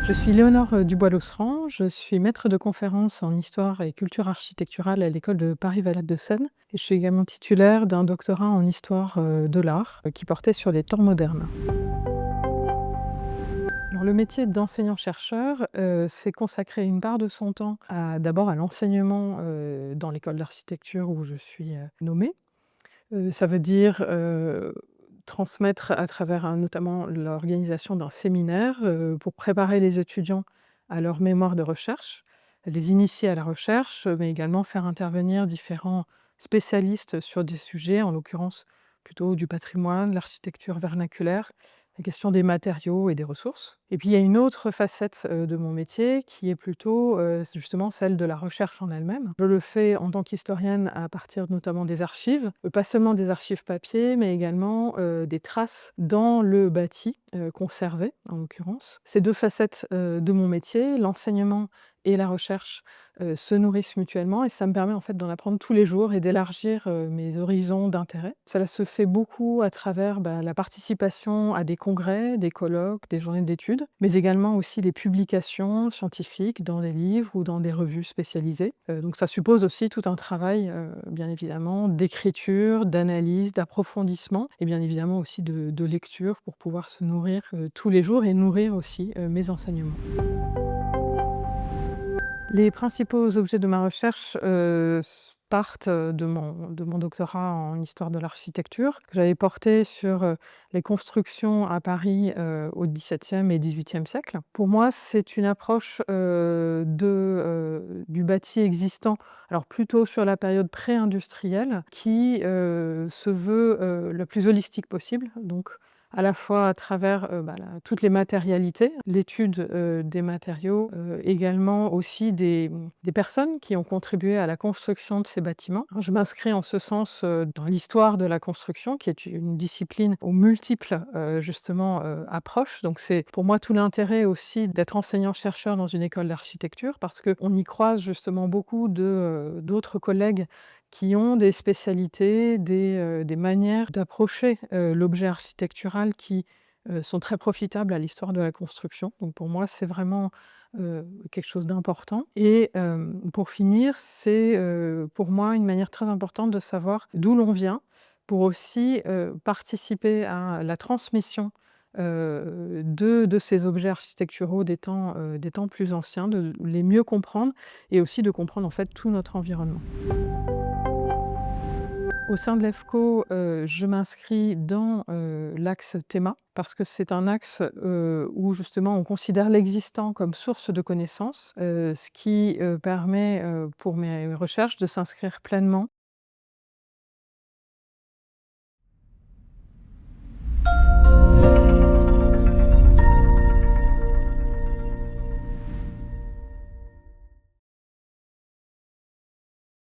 Je suis Léonore Dubois-Losserand, je suis maître de conférences en histoire et culture architecturale à l'école de Paris-Valade de Seine et je suis également titulaire d'un doctorat en histoire de l'art qui portait sur les temps modernes. Alors, le métier d'enseignant-chercheur, c'est consacrer une part de son temps d'abord à l'enseignement dans l'école d'architecture où je suis nommée. Ça veut dire transmettre à travers notamment l'organisation d'un séminaire pour préparer les étudiants à leur mémoire de recherche, les initier à la recherche, mais également faire intervenir différents spécialistes sur des sujets, en l'occurrence plutôt du patrimoine, l'architecture vernaculaire, la question des matériaux et des ressources. Et puis il y a une autre facette de mon métier qui est plutôt justement celle de la recherche en elle-même. Je le fais en tant qu'historienne à partir notamment des archives, pas seulement des archives papier, mais également des traces dans le bâti conservé en l'occurrence. Ces deux facettes de mon métier, l'enseignement et la recherche, se nourrissent mutuellement et ça me permet en fait d'en apprendre tous les jours et d'élargir mes horizons d'intérêt. Cela se fait beaucoup à travers la participation à des congrès, des colloques, des journées d'études, mais également aussi les publications scientifiques dans des livres ou dans des revues spécialisées. Donc ça suppose aussi tout un travail, bien évidemment, d'écriture, d'analyse, d'approfondissement et bien évidemment aussi de lecture pour pouvoir se nourrir tous les jours et nourrir aussi mes enseignements. Les principaux objets de ma recherche partent de mon doctorat en histoire de l'architecture, que j'avais porté sur les constructions à Paris au XVIIe et XVIIIe siècle. Pour moi, c'est une approche du bâti existant, alors plutôt sur la période pré-industrielle, qui se veut le plus holistique possible. Donc, à la fois à travers toutes les matérialités, l'étude des matériaux, également aussi des personnes qui ont contribué à la construction de ces bâtiments. Je m'inscris en ce sens dans l'histoire de la construction, qui est une discipline aux multiples justement approches. Donc c'est pour moi tout l'intérêt aussi d'être enseignant-chercheur dans une école d'architecture, parce qu'on y croise justement beaucoup d'autres collègues qui ont des spécialités, des manières d'approcher l'objet architectural qui sont très profitables à l'histoire de la construction. Donc pour moi, c'est vraiment quelque chose d'important. Et pour finir, c'est pour moi une manière très importante de savoir d'où l'on vient, pour aussi participer à la transmission de ces objets architecturaux des temps plus anciens, de les mieux comprendre et aussi de comprendre en fait tout notre environnement. Au sein de l'EFCO, je m'inscris dans l'axe théma, parce que c'est un axe où justement on considère l'existant comme source de connaissances, ce qui permet pour mes recherches de s'inscrire pleinement